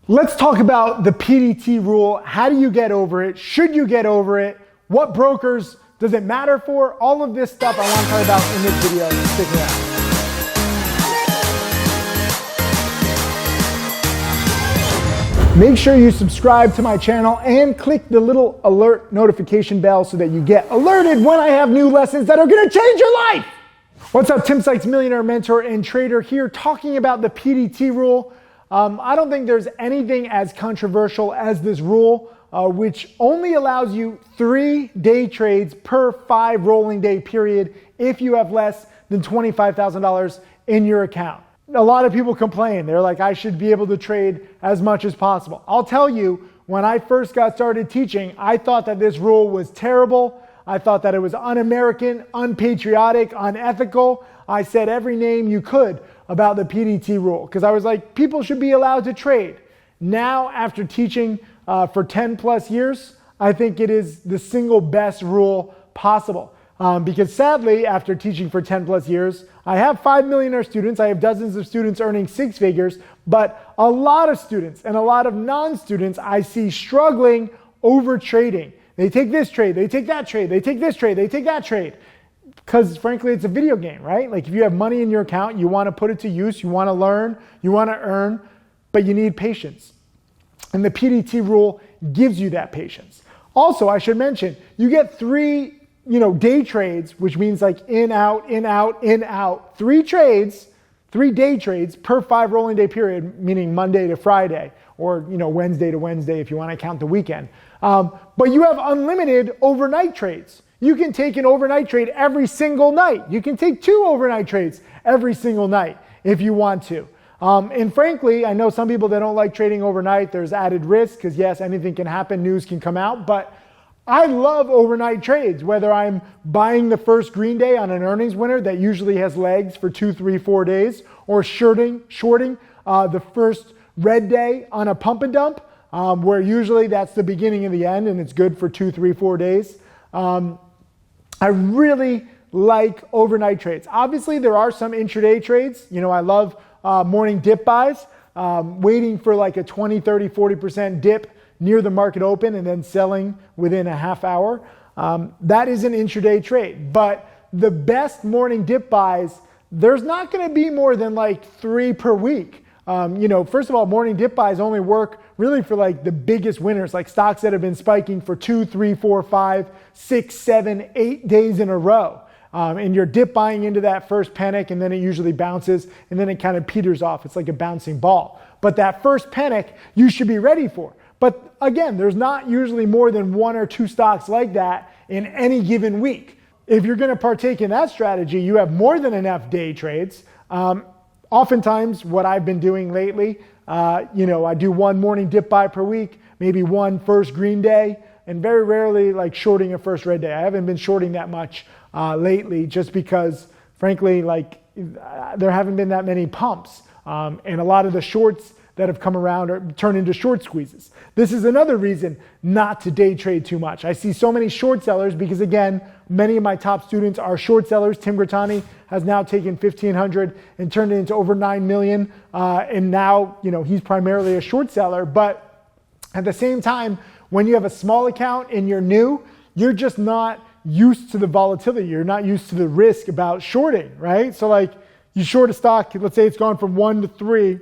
Let's talk about the PDT rule. How do you get over it? Should you get over it? What brokers does it matter for? All of this stuff I want to talk about in this video. Stick around. Make sure you subscribe to my channel and click the little alert notification bell so that you get alerted when I have new lessons that are going to change your life. What's up? Tim Sykes, millionaire, mentor, and trader here talking about the PDT rule. I don't think there's anything as controversial as this rule, which only allows you 3 day trades per 5 rolling day period if you have less than $25,000 in your account. A lot of people complain. They're like, I should be able to trade as much as possible. I'll tell you, when I first got started teaching, I thought that this rule was terrible. I thought that it was un-American, unpatriotic, unethical. I said every name you could about the PDT rule because I was like, people should be allowed to trade. Now, after teaching for 10 plus years, I think it is the single best rule possible. Because sadly, after teaching for 10 plus years, I have 5 millionaire students. I have dozens of students earning 6 figures, but a lot of students and a lot of non-students I see struggling over trading. They take this trade, they take that trade, they take this trade, they take that trade. Because frankly, it's a video game, right? Like if you have money in your account, you want to put it to use, you want to learn, you want to earn, but you need patience. And the PDT rule gives you that patience. Also, I should mention, you get 3 day trades, which means like in, out, in, out, in, out. 3 trades, 3 day trades per 5 rolling day period, meaning Monday to Friday, or Wednesday to Wednesday if you want to count the weekend. But you have unlimited overnight trades. You can take an overnight trade every single night. You can take 2 overnight trades every single night if you want to. And frankly, I know some people that don't like trading overnight. There's added risk because yes, anything can happen, news can come out, but I love overnight trades, whether I'm buying the first green day on an earnings winner that usually has legs for 2, 3, 4 days, or shorting the first red day on a pump and dump, where usually that's the beginning of the end and it's good for 2, 3, 4 days. I really like overnight trades. Obviously, there are some intraday trades. I love morning dip buys, waiting for like a 20, 30, 40% dip near the market open and then selling within a half hour. That is an intraday trade. But the best morning dip buys, there's not going to be more than like 3 per week. First of all, morning dip buys only work really for like the biggest winners, like stocks that have been spiking for 2, 3, 4, 5, 6, 7, 8 days in a row. And you're dip buying into that first panic and then it usually bounces and then it kind of peters off. It's like a bouncing ball. But that first panic you should be ready for. But again, there's not usually more than 1 or 2 stocks like that in any given week. If you're going to partake in that strategy, you have more than enough day trades. Oftentimes, what I've been doing lately, I do 1 morning dip buy per week, maybe 1 first green day, and very rarely like shorting a first red day. I haven't been shorting that much lately just because, frankly, there haven't been that many pumps. And a lot of the shorts that have come around or turn into short squeezes. This is another reason not to day trade too much. I see so many short sellers because, again, many of my top students are short sellers. Tim Grattani has now taken 1,500 and turned it into over 9 million. And now, he's primarily a short seller. But at the same time, when you have a small account and you're new, you're just not used to the volatility. You're not used to the risk about shorting, right? So like you short a stock, let's say it's gone from 1 to 3,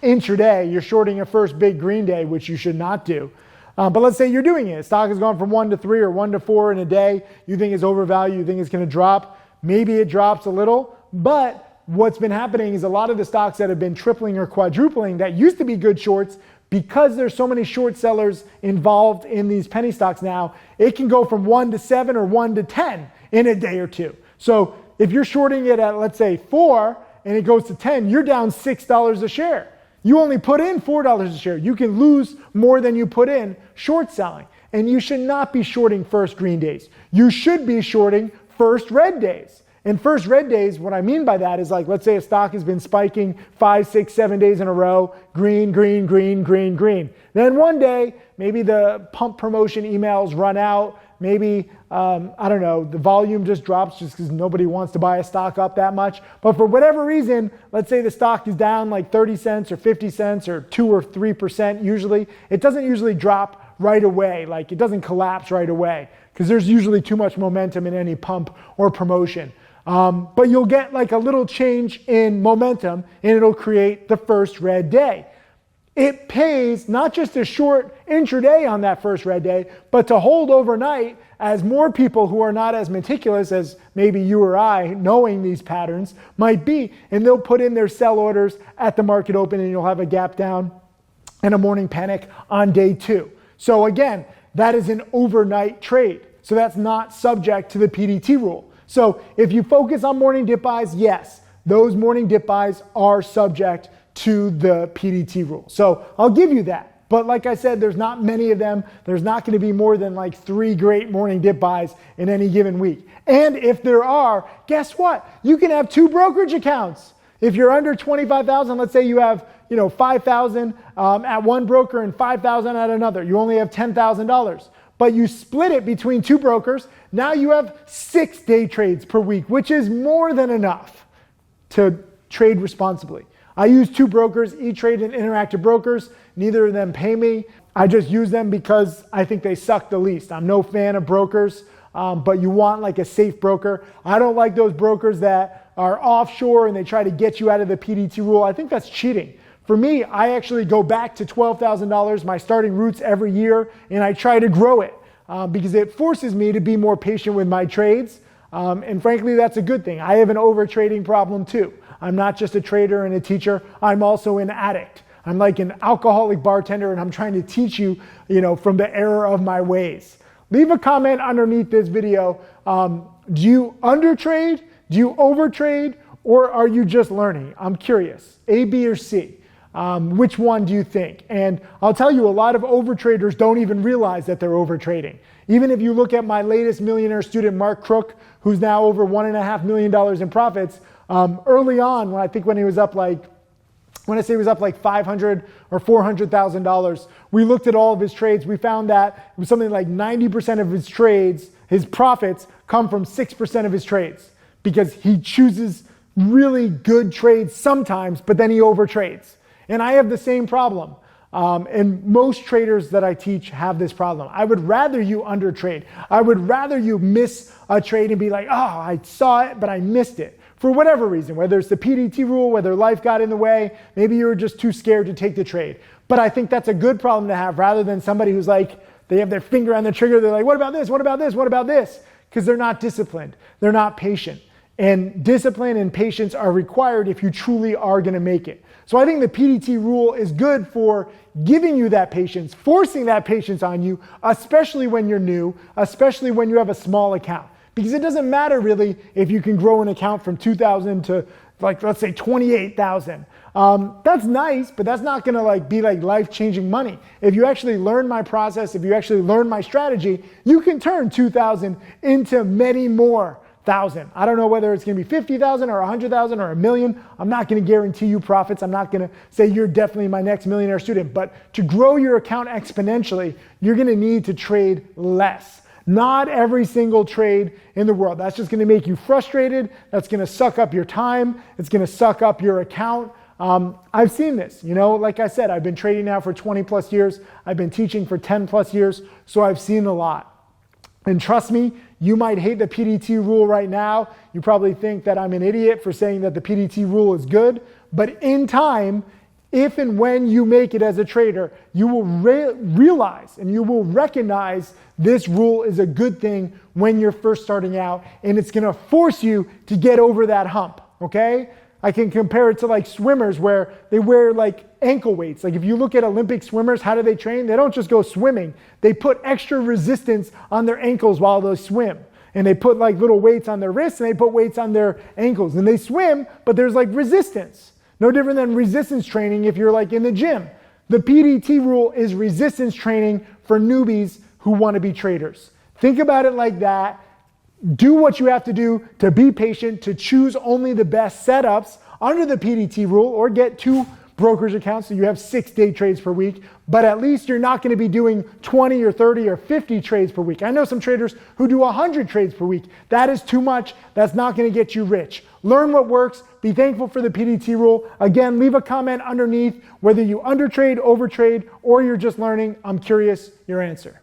intraday, you're shorting a first big green day, which you should not do. But let's say you're doing it. Stock has gone from 1 to 3 or 1 to 4 in a day. You think it's overvalued. You think it's going to drop. Maybe it drops a little. But what's been happening is a lot of the stocks that have been tripling or quadrupling that used to be good shorts, because there's so many short sellers involved in these penny stocks now, it can go from 1 to 7 or 1 to 10 in a day or 2. So if you're shorting it at, let's say, 4 and it goes to 10, you're down $6 a share. You only put in $4 a share. You can lose more than you put in short selling. And you should not be shorting first green days. You should be shorting first red days. And first red days, what I mean by that is like, let's say a stock has been spiking 5, 6, 7 days in a row, green, green, green, green, green. Then one day, maybe the pump promotion emails run out, maybe, I don't know, the volume just drops just because nobody wants to buy a stock up that much. But for whatever reason, let's say the stock is down like 30 cents or 50 cents or 2 or 3% usually. It doesn't usually drop right away. Like it doesn't collapse right away because there's usually too much momentum in any pump or promotion. But you'll get like a little change in momentum and it'll create the first red day. It pays not just a short intraday on that first red day, but to hold overnight as more people who are not as meticulous as maybe you or I, knowing these patterns, might be. And they'll put in their sell orders at the market open and you'll have a gap down and a morning panic on day 2. So again, that is an overnight trade. So that's not subject to the PDT rule. So if you focus on morning dip buys, yes, those morning dip buys are subject to the PDT rule. So I'll give you that. But like I said, there's not many of them. There's not going to be more than like 3 great morning dip buys in any given week. And if there are, guess what? You can have 2 brokerage accounts. If you're under 25,000, let's say you have 5,000 at one broker and 5,000 at another. You only have $10,000. But you split it between 2 brokers. Now you have 6 day trades per week, which is more than enough to trade responsibly. I use 2 brokers, E-Trade and Interactive Brokers. Neither of them pay me. I just use them because I think they suck the least. I'm no fan of brokers, but you want like a safe broker. I don't like those brokers that are offshore and they try to get you out of the PDT rule. I think that's cheating. For me, I actually go back to $12,000, my starting roots every year, and I try to grow it because it forces me to be more patient with my trades. And frankly, that's a good thing. I have an overtrading problem too. I'm not just a trader and a teacher. I'm also an addict. I'm like an alcoholic bartender and I'm trying to teach you, from the error of my ways. Leave a comment underneath this video. Do you undertrade? Do you overtrade? Or are you just learning? I'm curious. A, B, or C? Which one do you think? And I'll tell you, a lot of overtraders don't even realize that they're overtrading. Even if you look at my latest millionaire student, Mark Crook, who's now over $1.5 million in profits, early on, when he was up like, when I say he was up like $500 or $400,000, we looked at all of his trades. We found that it was something like 90% of his trades, his profits come from 6% of his trades because he chooses really good trades sometimes, but then he overtrades. And I have the same problem. And most traders that I teach have this problem. I would rather you undertrade. I would rather you miss a trade and be like, oh, I saw it, but I missed it. For whatever reason, whether it's the PDT rule, whether life got in the way, maybe you were just too scared to take the trade. But I think that's a good problem to have rather than somebody who's like, they have their finger on the trigger. They're like, what about this? What about this? What about this? Because they're not disciplined. They're not patient. And discipline and patience are required if you truly are going to make it. So I think the PDT rule is good for giving you that patience, forcing that patience on you, especially when you're new, especially when you have a small account. Because it doesn't matter really if you can grow an account from 2,000 to like, let's say 28,000. That's nice, but that's not gonna be life-changing money. If you actually learn my process, if you actually learn my strategy, you can turn 2,000 into many more thousand. I don't know whether it's gonna be 50,000 or 100,000 or a million. I'm not gonna guarantee you profits. I'm not gonna say you're definitely my next millionaire student, but to grow your account exponentially, you're gonna need to trade less. Not every single trade in the world. That's just gonna make you frustrated. That's gonna suck up your time. It's gonna suck up your account. I've seen this, like I said, I've been trading now for 20 plus years. I've been teaching for 10 plus years. So I've seen a lot. And trust me, you might hate the PDT rule right now. You probably think that I'm an idiot for saying that the PDT rule is good. But in time, if and when you make it as a trader, you will realize and you will recognize this rule is a good thing when you're first starting out, and it's gonna force you to get over that hump, okay? I can compare it to like swimmers where they wear like ankle weights. Like if you look at Olympic swimmers, how do they train? They don't just go swimming. They put extra resistance on their ankles while they swim. And they put like little weights on their wrists and they put weights on their ankles. And they swim, but there's like resistance. No different than resistance training if you're like in the gym. The PDT rule is resistance training for newbies who want to be traders. Think about it like that. Do what you have to do to be patient, to choose only the best setups under the PDT rule, or get 2 brokerage account, so you have 6 day trades per week, but at least you're not going to be doing 20 or 30 or 50 trades per week. I know some traders who do 100 trades per week. That is too much. That's not going to get you rich. Learn what works. Be thankful for the PDT rule. Again, leave a comment underneath whether you undertrade, overtrade, or you're just learning. I'm curious your answer.